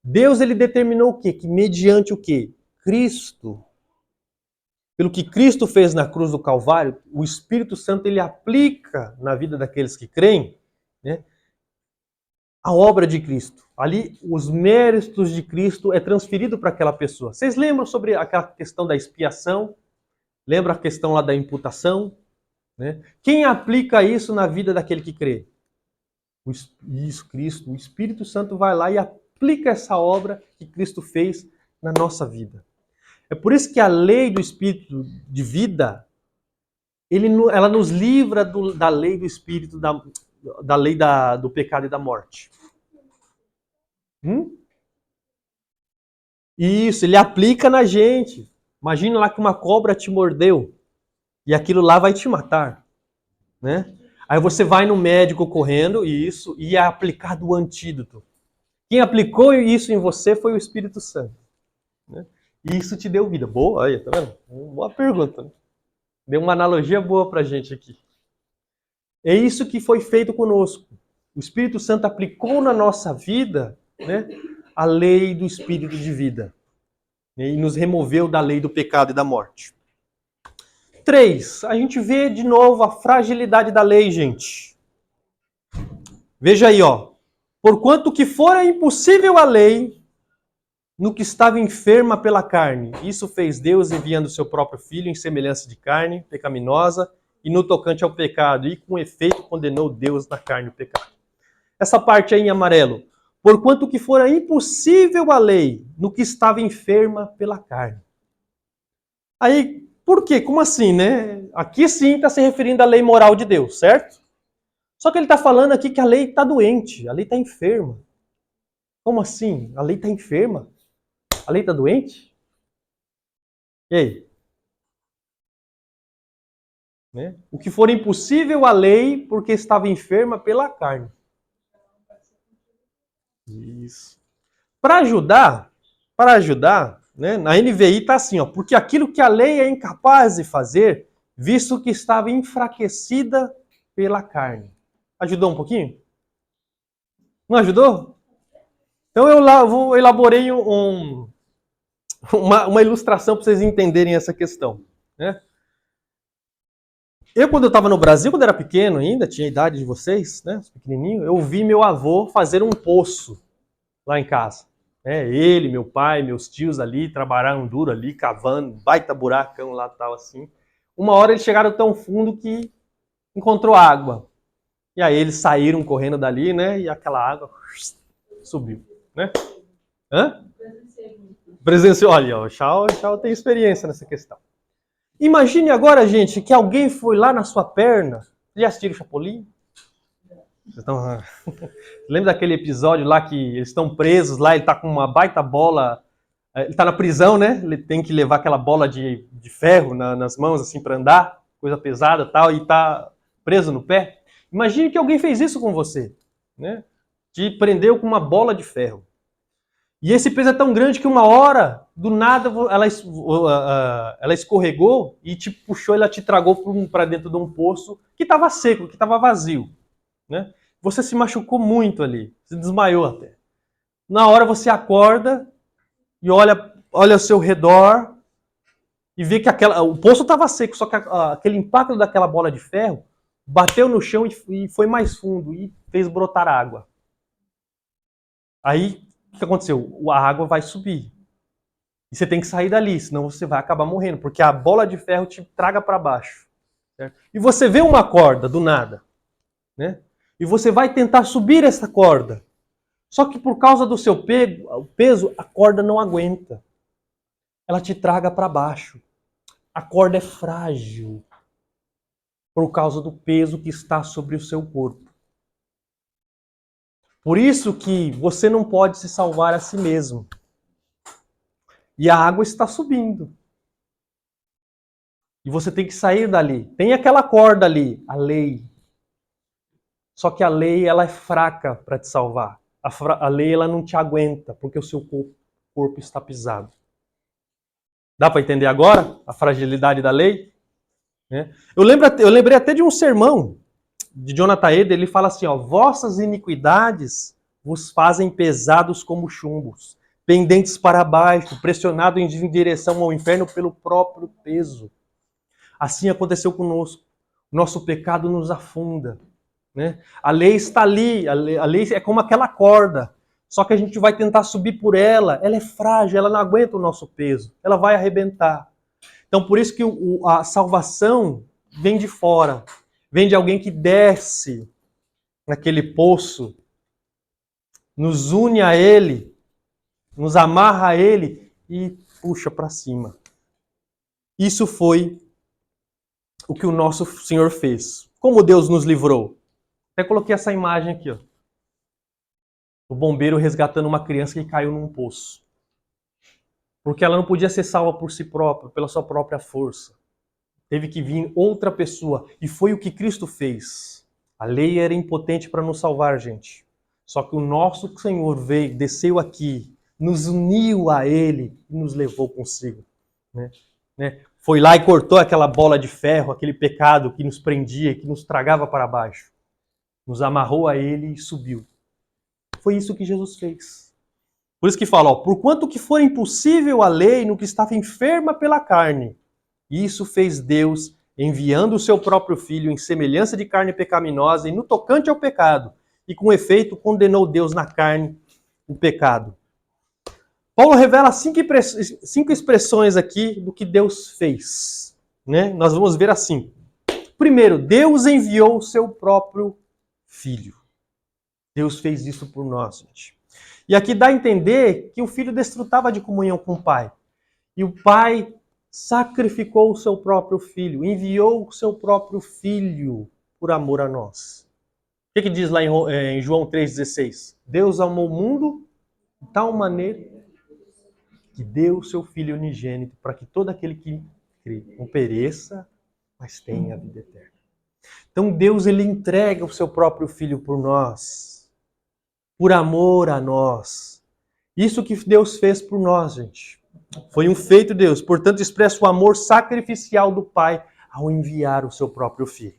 Deus ele determinou o quê? Que mediante o quê? Cristo. Pelo que Cristo fez na cruz do Calvário, o Espírito Santo ele aplica na vida daqueles que creem, né, a obra de Cristo. Ali, os méritos de Cristo é transferido para aquela pessoa. Vocês lembram sobre aquela questão da expiação? Lembra a questão lá da imputação? Né? Quem aplica isso na vida daquele que crê? Isso, Cristo. O Espírito Santo vai lá e aplica essa obra que Cristo fez na nossa vida. É por isso que a lei do Espírito de vida, ela nos livra da lei do Espírito, da lei do pecado e da morte. Isso, ele aplica na gente. Imagina lá que uma cobra te mordeu e aquilo lá vai te matar, né? Aí você vai no médico correndo e é aplicado o antídoto. Quem aplicou isso em você foi o Espírito Santo, né? E isso te deu vida. Boa, aí, tá vendo? Boa pergunta, né? Deu uma analogia boa pra gente aqui. É isso que foi feito conosco. O Espírito Santo aplicou na nossa vida, né, a lei do Espírito de vida, né, e nos removeu da lei do pecado e da morte. 3. A gente vê de novo a fragilidade da lei, gente. Veja aí, ó. Porquanto que fora impossível a lei no que estava enferma pela carne. Isso fez Deus enviando seu próprio Filho em semelhança de carne pecaminosa e no tocante ao pecado. E com efeito condenou Deus na carne o pecado. Essa parte aí em amarelo. Porquanto que fora impossível a lei no que estava enferma pela carne. Aí, por quê? Como assim, né? Aqui sim está se referindo à lei moral de Deus, certo? Só que ele está falando aqui que a lei está doente, a lei está enferma. Como assim? A lei está enferma? A lei está doente? E aí? Né? O que for impossível a lei porque estava enferma pela carne. Isso. Para ajudar, né, na NVI está assim, ó, porque aquilo que a lei é incapaz de fazer, visto que estava enfraquecida pela carne. Ajudou um pouquinho? Não ajudou? Então eu elaborei uma ilustração para vocês entenderem essa questão, né? Quando eu estava no Brasil, quando era pequeno ainda, tinha a idade de vocês, né, pequenininho, eu vi meu avô fazer um poço lá em casa. Ele, meu pai, meus tios ali, trabalharam duro ali, cavando, baita buracão lá, tal assim. Uma hora eles chegaram tão fundo que encontrou água. E aí eles saíram correndo dali, né, e aquela água subiu, né? Hã? Presenciou. Olha, o Chau tem experiência nessa questão. Imagine agora, gente, que alguém foi lá na sua perna. Já assistiram o Chapolin? Estão... Lembra daquele episódio lá que eles estão presos lá, ele tá com uma baita bola, ele tá na prisão, né? Ele tem que levar aquela bola de ferro nas mãos, assim, para andar, coisa pesada e tal, e tá preso no pé. Imagine que alguém fez isso com você, né? Te prendeu com uma bola de ferro. E esse peso é tão grande que uma hora, do nada, ela escorregou e te puxou, ela te tragou para dentro de um poço que estava seco, que estava vazio, né? Você se machucou muito ali, se desmaiou até. Na hora você acorda e olha ao seu redor e vê que o poço estava seco, só que aquele impacto daquela bola de ferro bateu no chão e foi mais fundo e fez brotar água. Aí, o que aconteceu? A água vai subir. E você tem que sair dali, senão você vai acabar morrendo, porque a bola de ferro te traga para baixo. Certo? E você vê uma corda do nada, né? E você vai tentar subir essa corda. Só que por causa do seu peso, a corda não aguenta. Ela te traga para baixo. A corda é frágil por causa do peso que está sobre o seu corpo. Por isso que você não pode se salvar a si mesmo. E a água está subindo. E você tem que sair dali. Tem aquela corda ali, a lei. Só que a lei, ela é fraca para te salvar. A lei, ela não te aguenta, porque o seu corpo está pisado. Dá para entender agora a fragilidade da lei? Eu lembrei até de um sermão de Jonathan Eder, ele fala assim, ó, vossas iniquidades vos fazem pesados como chumbos, pendentes para baixo, pressionados em direção ao inferno pelo próprio peso. Assim aconteceu conosco. Nosso pecado nos afunda. Né? A lei está ali, a lei é como aquela corda, só que a gente vai tentar subir por ela, ela é frágil, ela não aguenta o nosso peso, ela vai arrebentar. Então por isso que a salvação vem de fora, vem de alguém que desce naquele poço, nos une a ele, nos amarra a ele e puxa para cima. Isso foi o que o nosso Senhor fez. Como Deus nos livrou? Até coloquei essa imagem aqui, ó. O bombeiro resgatando uma criança que caiu num poço. Porque ela não podia ser salva por si própria, pela sua própria força. Teve que vir outra pessoa. E foi o que Cristo fez. A lei era impotente para nos salvar, gente. Só que o nosso Senhor veio, desceu aqui, nos uniu a Ele e nos levou consigo. Né? Foi lá e cortou aquela bola de ferro, aquele pecado que nos prendia, que nos tragava para baixo. Nos amarrou a Ele e subiu. Foi isso que Jesus fez. Por isso que fala, ó, por quanto que for impossível a lei no que estava enferma pela carne, isso fez Deus, enviando o seu próprio Filho em semelhança de carne pecaminosa e no tocante ao pecado, e com efeito condenou Deus na carne o pecado. Paulo revela cinco expressões aqui do que Deus fez. Né? Nós vamos ver assim. Primeiro, Deus enviou o seu próprio Filho. Deus fez isso por nós, gente. E aqui dá a entender que o Filho desfrutava de comunhão com o Pai. E o Pai sacrificou o seu próprio Filho, enviou o seu próprio Filho por amor a nós. O que diz lá em João 3,16? Deus amou o mundo de tal maneira que deu o seu Filho unigênito para que todo aquele que crê não pereça, mas tenha a vida eterna. Então Deus, ele entrega o seu próprio Filho por nós, por amor a nós. Isso que Deus fez por nós, gente. Foi um feito de Deus. Portanto, expressa o amor sacrificial do Pai ao enviar o seu próprio Filho.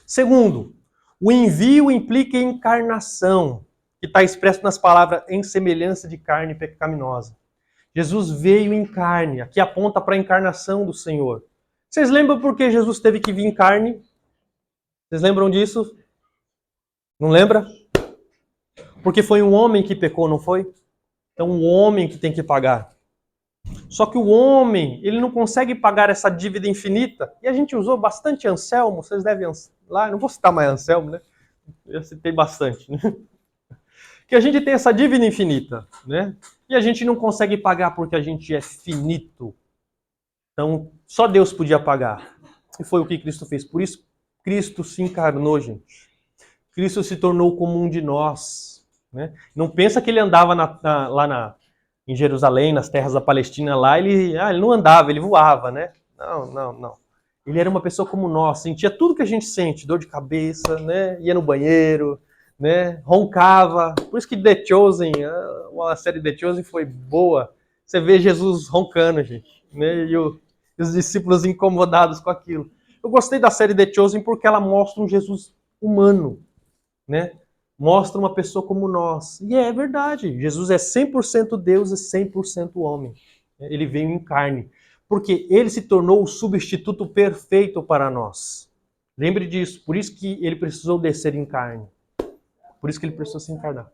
Segundo, o envio implica encarnação, que está expresso nas palavras em semelhança de carne pecaminosa. Jesus veio em carne, aqui aponta para a encarnação do Senhor. Vocês lembram por que Jesus teve que vir em carne? Vocês lembram disso? Não lembra? Porque foi um homem que pecou, não foi? Então o homem que tem que pagar. Só que o homem, ele não consegue pagar essa dívida infinita. E a gente usou bastante Anselmo, vocês devem lá, não vou citar mais Anselmo, né? Eu citei bastante, né? Que a gente tem essa dívida infinita, né? E a gente não consegue pagar porque a gente é finito. Então, só Deus podia pagar. E foi o que Cristo fez. Por isso, Cristo se encarnou, gente. Cristo se tornou como um de nós, né? Não pensa que ele andava em Jerusalém, nas terras da Palestina, lá, ele não andava, ele voava, né? Não. Ele era uma pessoa como nós, sentia tudo que a gente sente, dor de cabeça, né? Ia no banheiro, né? Roncava. Por isso que The Chosen, a série The Chosen foi boa. Você vê Jesus roncando, gente, né? E os discípulos incomodados com aquilo. Eu gostei da série The Chosen porque ela mostra um Jesus humano, né? Mostra uma pessoa como nós. E é verdade, Jesus é 100% Deus e 100% homem. Ele veio em carne. Porque ele se tornou o substituto perfeito para nós. Lembre disso. Por isso que ele precisou descer em carne. Por isso que ele precisou se encarnar.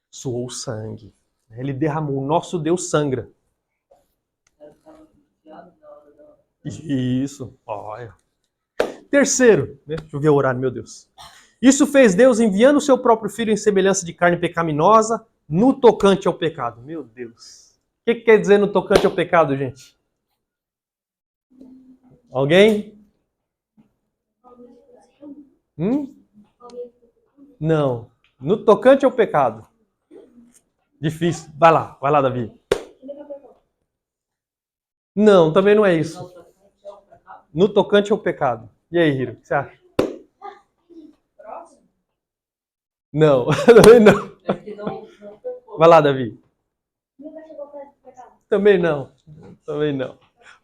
Suou sangue. Ele derramou. O nosso Deus sangra. Isso. Olha. Terceiro. Né? Deixa eu ver o horário, meu Deus. Isso fez Deus enviando o seu próprio Filho em semelhança de carne pecaminosa no tocante ao pecado. Meu Deus. O que quer dizer no tocante ao pecado, gente? Alguém? Não. No tocante ao pecado. Difícil. Vai lá, Davi. Não, também não é isso. No tocante ao pecado. E aí, Hiro, o que você acha? Não, também não. Vai lá, Davi. Também não.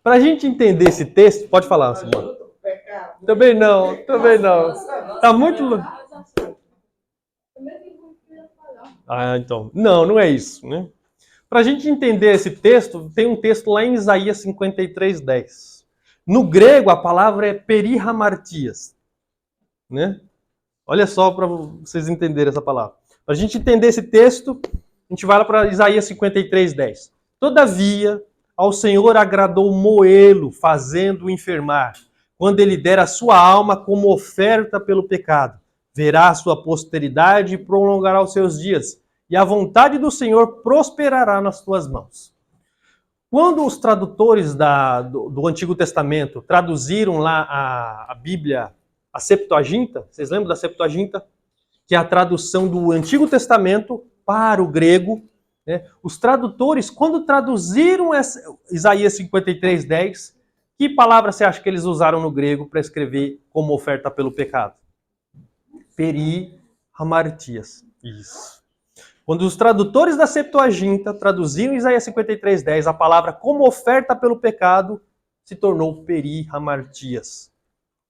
Para a gente entender esse texto, pode falar, Simone. Também não. Tá muito... então. Não é isso, né? Para a gente entender esse texto, tem um texto lá em Isaías 53:10. No grego, a palavra é perihamartias, né? Olha só para vocês entenderem essa palavra. Para a gente entender esse texto, a gente vai lá para Isaías 53:10. Todavia, ao Senhor agradou moê-lo, fazendo-o enfermar, quando ele der a sua alma como oferta pelo pecado. Verá a sua posteridade e prolongará os seus dias, e a vontade do Senhor prosperará nas tuas mãos. Quando os tradutores do Antigo Testamento traduziram lá a Bíblia, a Septuaginta, vocês lembram da Septuaginta? Que é a tradução do Antigo Testamento para o grego. Né? Os tradutores, quando traduziram Isaías 53:10, que palavra você acha que eles usaram no grego para escrever como oferta pelo pecado? Perihamartias. Isso. Quando os tradutores da Septuaginta traduziram Isaías 53:10, a palavra como oferta pelo pecado se tornou perihamartias,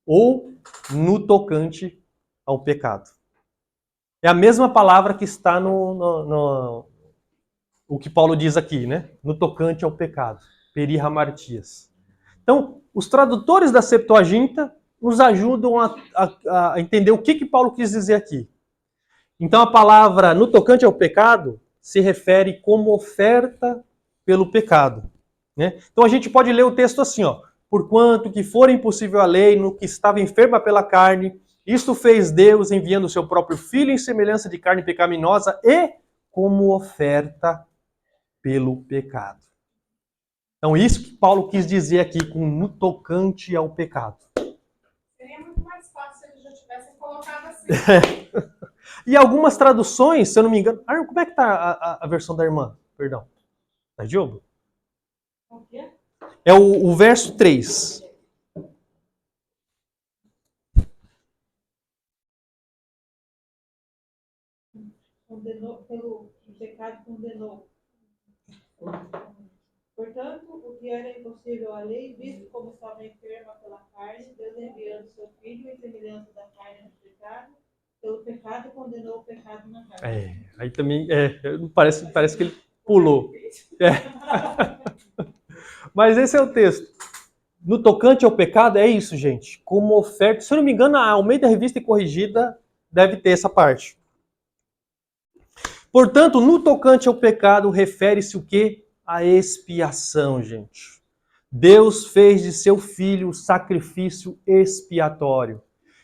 ou no tocante ao pecado. É a mesma palavra que está o que Paulo diz aqui, né? No tocante ao pecado, perihamartias. Então, os tradutores da Septuaginta nos ajudam a entender o que Paulo quis dizer aqui. Então, a palavra no tocante ao pecado se refere como oferta pelo pecado. Né? Então, a gente pode ler o texto assim, ó. Porquanto que for impossível a lei no que estava enferma pela carne, isto fez Deus enviando o seu próprio Filho em semelhança de carne pecaminosa e como oferta pelo pecado. Então, isso que Paulo quis dizer aqui com no tocante ao pecado. Seria muito mais fácil se eles já tivessem colocado assim. E algumas traduções, se eu não me engano... Como é que tá a versão da irmã? Perdão. Tá, Diogo? O quê? É o verso 3. Condenou, pelo pecado condenou. Portanto, o que era impossível à lei, visto como estava enferma pela carne, Deus enviando seu Filho em semelhança da carne do pecado, pelo pecado condenou o pecado na carne. Aí também parece que ele pulou. Mas esse é o texto. No tocante ao pecado, é isso, gente. Como oferta. Se eu não me engano, a Almeida Revista e Corrigida deve ter essa parte. Portanto, no tocante ao pecado, refere-se o quê? A expiação, gente. Deus fez de seu filho o sacrifício expiatório.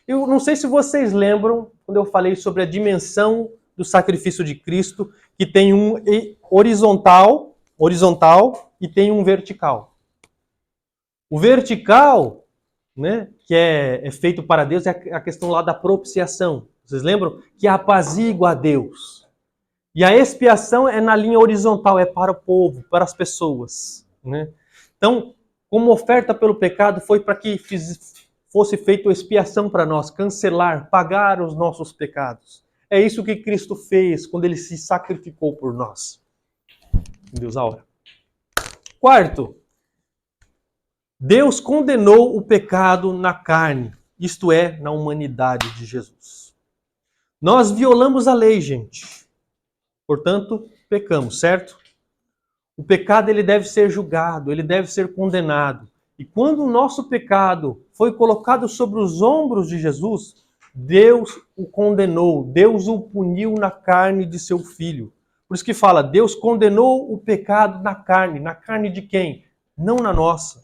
Eu não sei se vocês lembram, quando eu falei sobre a dimensão do sacrifício de Cristo, que tem um horizontal e tem um vertical. O vertical, né, que é feito para Deus, é a questão lá da propiciação. Vocês lembram? Que apazigua a Deus. E a expiação é na linha horizontal, é para o povo, para as pessoas. Né? Então, como oferta pelo pecado, foi para que fosse feita expiação para nós, cancelar, pagar os nossos pecados. É isso que Cristo fez quando ele se sacrificou por nós. Deus a hora. Quarto, Deus condenou o pecado na carne, isto é, na humanidade de Jesus. Nós violamos a lei, gente. Portanto, pecamos, certo? O pecado ele deve ser julgado, ele deve ser condenado. E quando o nosso pecado foi colocado sobre os ombros de Jesus, Deus o condenou, Deus o puniu na carne de seu Filho. Por isso que fala, Deus condenou o pecado na carne de quem? Não na nossa,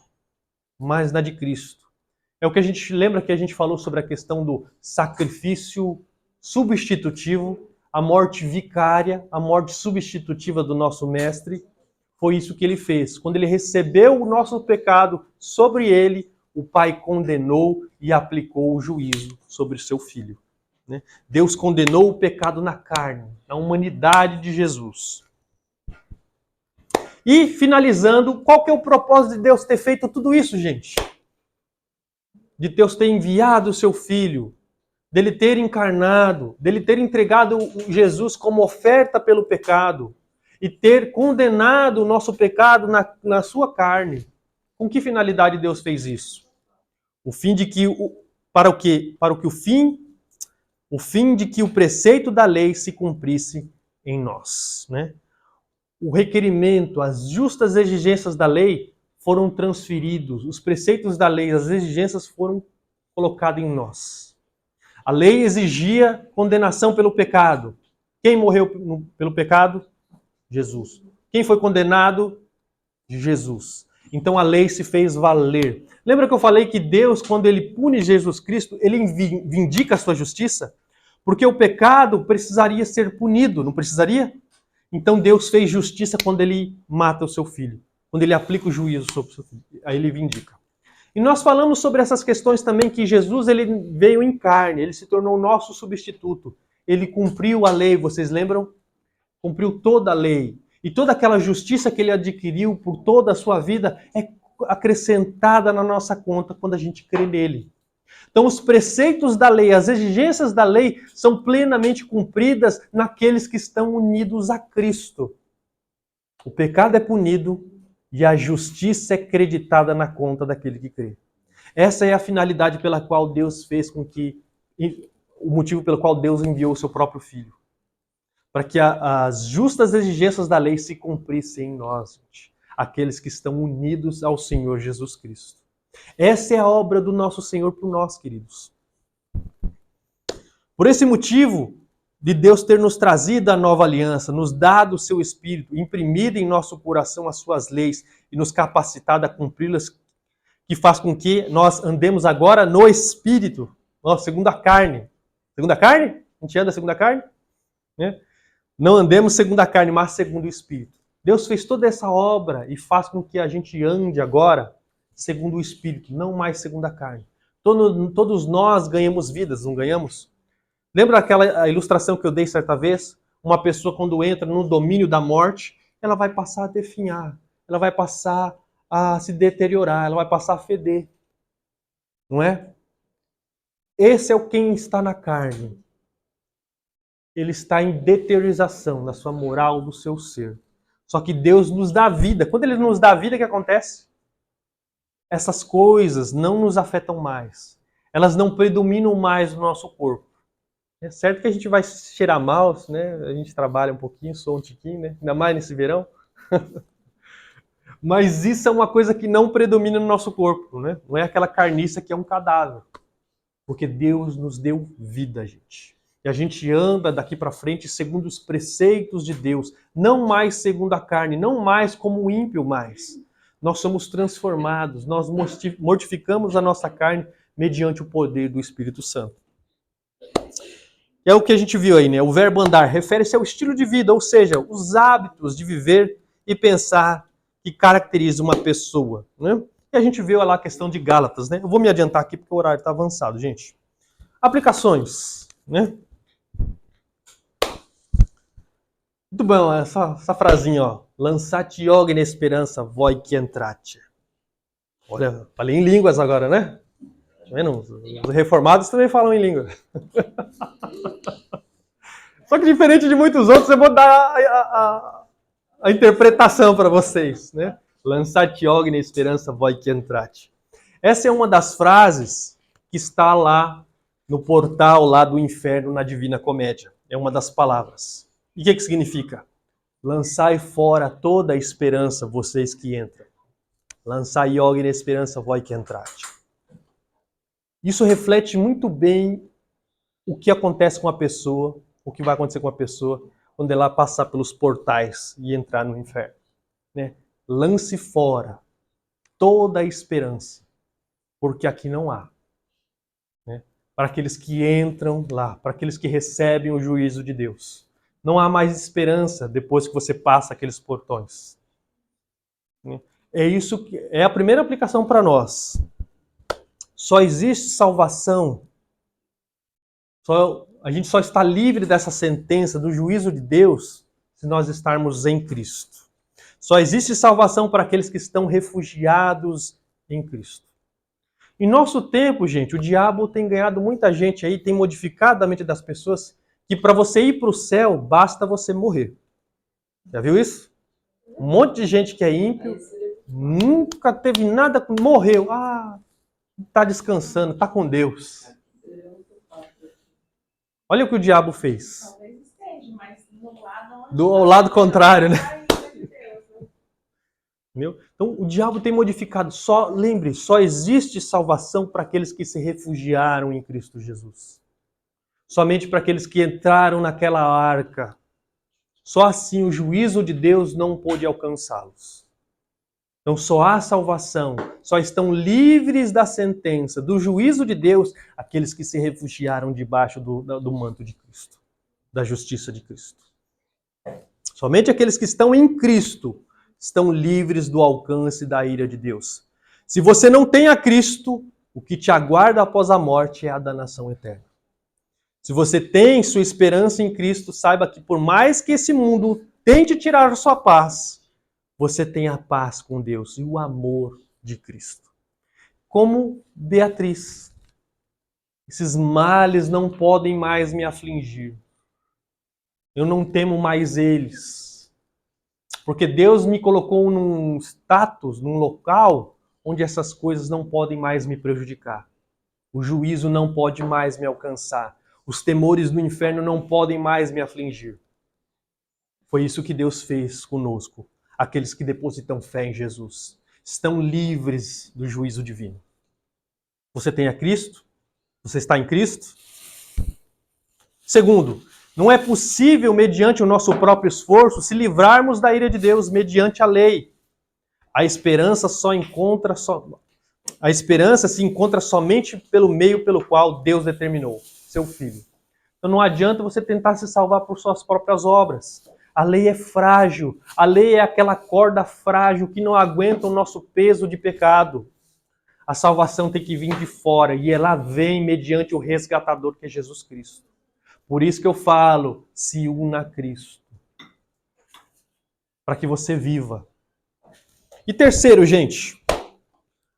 mas na de Cristo. É o que a gente lembra que a gente falou sobre a questão do sacrifício substitutivo, a morte vicária, a morte substitutiva do nosso mestre. Foi isso que ele fez. Quando ele recebeu o nosso pecado sobre ele, o Pai condenou e aplicou o juízo sobre o seu Filho. Deus condenou o pecado na carne, na humanidade de Jesus. E, finalizando, qual que é o propósito de Deus ter feito tudo isso, gente? De Deus ter enviado o seu Filho, dele ter encarnado, dele ter entregado Jesus como oferta pelo pecado e ter condenado o nosso pecado na sua carne. Com que finalidade Deus fez isso? O fim de que o fim de que o preceito da lei se cumprisse em nós, né? O requerimento, as justas exigências da lei foram transferidos, os preceitos da lei, as exigências foram colocadas em nós. A lei exigia condenação pelo pecado. Quem morreu pelo pecado? Jesus. Quem foi condenado? Jesus. Então a lei se fez valer. Lembra que eu falei que Deus, quando ele pune Jesus Cristo, ele vindica a sua justiça? Porque o pecado precisaria ser punido, não precisaria? Então Deus fez justiça quando ele mata o seu filho, quando ele aplica o juízo sobre o seu filho. Aí ele vindica. E nós falamos sobre essas questões também, que Jesus ele veio em carne, ele se tornou o nosso substituto. Ele cumpriu a lei, vocês lembram? Cumpriu toda a lei. E toda aquela justiça que ele adquiriu por toda a sua vida é acrescentada na nossa conta quando a gente crê nele. Então os preceitos da lei, as exigências da lei são plenamente cumpridas naqueles que estão unidos a Cristo. O pecado é punido e a justiça é creditada na conta daquele que crê. Essa é a finalidade pela qual Deus fez com que... o motivo pelo qual Deus enviou o seu próprio Filho. Para que as justas exigências da lei se cumprissem em nós, gente, aqueles que estão unidos ao Senhor Jesus Cristo. Essa é a obra do nosso Senhor por nós, queridos. Por esse motivo, de Deus ter nos trazido a nova aliança, nos dado o seu Espírito, imprimido em nosso coração as suas leis e nos capacitado a cumpri-las, que faz com que nós andemos agora no Espírito, segundo a carne. Segundo a carne? A gente anda segundo a carne? Né? Não andemos segundo a carne, mas segundo o Espírito. Deus fez toda essa obra e faz com que a gente ande agora segundo o Espírito, não mais segundo a carne. Todos nós ganhamos vidas, não ganhamos? Lembra aquela ilustração que eu dei certa vez? Uma pessoa quando entra no domínio da morte, ela vai passar a definhar, ela vai passar a se deteriorar, ela vai passar a feder. Não é? Esse é o quem está na carne. Ele está em deteriorização na sua moral, do seu ser. Só que Deus nos dá vida. Quando Ele nos dá vida, o que acontece? Essas coisas não nos afetam mais. Elas não predominam mais no nosso corpo. É certo que a gente vai cheirar mal, né? A gente trabalha um pouquinho, sou um tiquinho, né? Ainda mais nesse verão. Mas isso é uma coisa que não predomina no nosso corpo, né? Não é aquela carniça que é um cadáver. Porque Deus nos deu vida, gente. E a gente anda daqui para frente segundo os preceitos de Deus, não mais segundo a carne, não mais como o ímpio mais. Nós somos transformados, nós mortificamos a nossa carne mediante o poder do Espírito Santo. É o que a gente viu aí, né? O verbo andar refere-se ao estilo de vida, ou seja, os hábitos de viver e pensar que caracteriza uma pessoa, né? E a gente viu lá a questão de Gálatas, né? Eu vou me adiantar aqui porque o horário está avançado, gente. Aplicações, né? Muito bom, essa frasinha, ó. Lançate ogni esperança, voi que entrate. Olha, falei em línguas agora, né? Tá vendo? Os reformados também falam em língua. Só que diferente de muitos outros, eu vou dar a interpretação para vocês, né? Lançate ogni esperança, voi que entrate. Essa é uma das frases que está lá no portal lá do inferno na Divina Comédia. É uma das palavras. E o que significa? Lançai fora toda a esperança, vocês que entram. Lançai ogni esperança, voi que entrate. Isso reflete muito bem o que acontece com a pessoa, o que vai acontecer com a pessoa quando ela passar pelos portais e entrar no inferno. Né? Lance fora toda a esperança, porque aqui não há. Né? Para aqueles que entram lá, para aqueles que recebem o juízo de Deus. Não há mais esperança depois que você passa aqueles portões. Né? É isso que é a primeira aplicação para nós. Só existe salvação. A gente só está livre dessa sentença do juízo de Deus se nós estarmos em Cristo. Só existe salvação para aqueles que estão refugiados em Cristo. Em nosso tempo, gente, o diabo tem ganhado muita gente aí, tem modificado a mente das pessoas, que para você ir para o céu, basta você morrer. Já viu isso? Um monte de gente que é ímpio, nunca teve nada, morreu. Está descansando, está com Deus. Olha o que o diabo fez. Talvez esteja, mas ao lado contrário, né? Então, o diabo tem modificado. Lembre, só existe salvação para aqueles que se refugiaram em Cristo Jesus. Somente para aqueles que entraram naquela arca. Só assim o juízo de Deus não pôde alcançá-los. Então só há salvação, só estão livres da sentença, do juízo de Deus, aqueles que se refugiaram debaixo do manto de Cristo, da justiça de Cristo. Somente aqueles que estão em Cristo estão livres do alcance da ira de Deus. Se você não tem a Cristo, o que te aguarda após a morte é a danação eterna. Se você tem sua esperança em Cristo, saiba que por mais que esse mundo tente tirar a sua paz, você tem a paz com Deus e o amor de Cristo. Como Beatriz, esses males não podem mais me afligir. Eu não temo mais eles. Porque Deus me colocou num status, num local, onde essas coisas não podem mais me prejudicar. O juízo não pode mais me alcançar. Os temores do inferno não podem mais me afligir. Foi isso que Deus fez conosco. Aqueles que depositam fé em Jesus estão livres do juízo divino. Você tem a Cristo? Você está em Cristo? Segundo, não é possível, mediante o nosso próprio esforço, se livrarmos da ira de Deus mediante a lei. A esperança se encontra somente pelo meio pelo qual Deus determinou, seu Filho. Então não adianta você tentar se salvar por suas próprias obras. A lei é frágil. A lei é aquela corda frágil que não aguenta o nosso peso de pecado. A salvação tem que vir de fora e ela vem mediante o resgatador que é Jesus Cristo. Por isso que eu falo, se una a Cristo. Para que você viva. E terceiro, gente,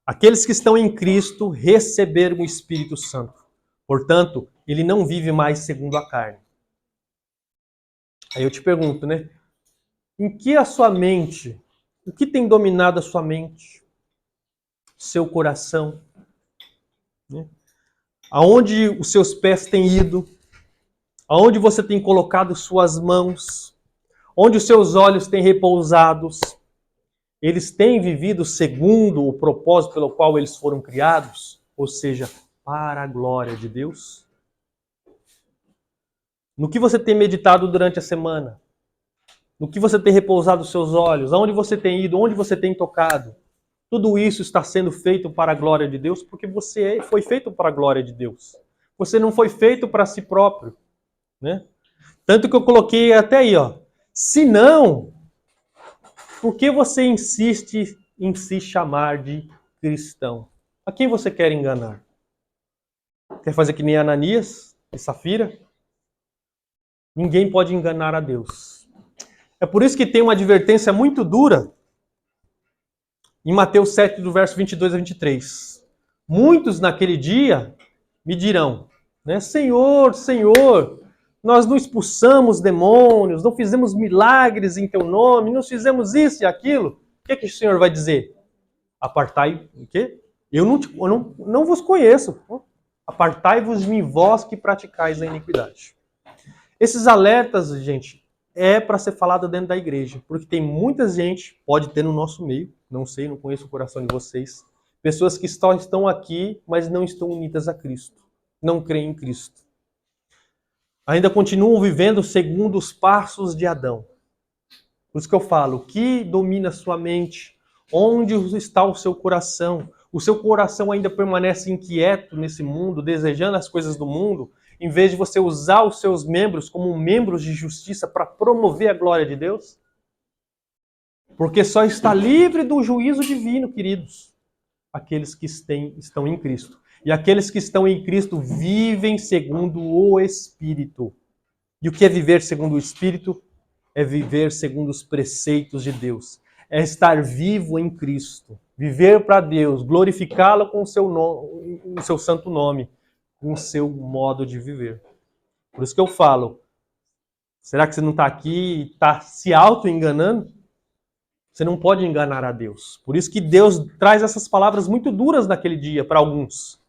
aqueles que estão em Cristo receberam o Espírito Santo. Portanto, ele não vive mais segundo a carne. Aí eu te pergunto, né? Em que a sua mente, o que tem dominado a sua mente? Seu coração? Né? Aonde os seus pés têm ido? Aonde você tem colocado suas mãos? Onde os seus olhos têm repousado? Eles têm vivido segundo o propósito pelo qual eles foram criados? Ou seja, para a glória de Deus? No que você tem meditado durante a semana? No que você tem repousado os seus olhos? Aonde você tem ido? Onde você tem tocado? Tudo isso está sendo feito para a glória de Deus porque você foi feito para a glória de Deus. Você não foi feito para si próprio. né? Tanto que eu coloquei até aí, ó. Se não, por que você insiste em se chamar de cristão? A quem você quer enganar? Quer fazer que nem Ananias e Safira? Ninguém pode enganar a Deus. É por isso que tem uma advertência muito dura em Mateus 7, do verso 22 a 23. Muitos naquele dia me dirão, né, Senhor, Senhor, nós não expulsamos demônios, não fizemos milagres em teu nome, não fizemos isso e aquilo. O que o Senhor vai dizer? Apartai, o quê? Eu não vos conheço. Apartai-vos de mim, vós que praticais a iniquidade. Esses alertas, gente, é para ser falado dentro da igreja, porque tem muita gente, pode ter no nosso meio, não sei, não conheço o coração de vocês, pessoas que só estão aqui, mas não estão unidas a Cristo, não creem em Cristo. Ainda continuam vivendo segundo os passos de Adão. Por isso que eu falo, o que domina sua mente? Onde está o seu coração? O seu coração ainda permanece inquieto nesse mundo, desejando as coisas do mundo, em vez de você usar os seus membros como membros de justiça para promover a glória de Deus? Porque só está livre do juízo divino, queridos, aqueles que estão em Cristo. E aqueles que estão em Cristo vivem segundo o Espírito. E o que é viver segundo o Espírito? É viver segundo os preceitos de Deus. É estar vivo em Cristo. Viver para Deus, glorificá-lo com o seu santo nome, com o seu modo de viver. Por isso que eu falo, será que você não está aqui e está se auto-enganando? Você não pode enganar a Deus. Por isso que Deus traz essas palavras muito duras naquele dia para alguns.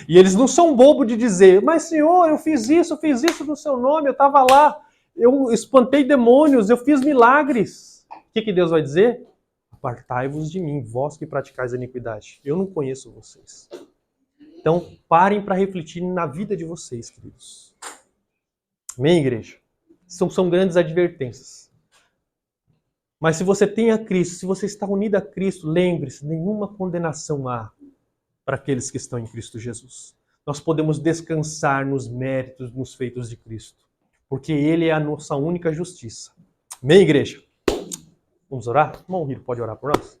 E eles não são bobos de dizer, mas Senhor, eu fiz isso no seu nome, eu estava lá, eu espantei demônios, eu fiz milagres. O que Deus vai dizer? Apartai-vos de mim, vós que praticais a iniquidade. Eu não conheço vocês. Então, parem para refletir na vida de vocês, queridos. Amém, igreja? São grandes advertências. Mas se você tem a Cristo, se você está unido a Cristo, lembre-se, nenhuma condenação há para aqueles que estão em Cristo Jesus. Nós podemos descansar nos méritos, nos feitos de Cristo, porque Ele é a nossa única justiça. Amém, igreja? Vamos orar? Irmão Riro, pode orar por nós?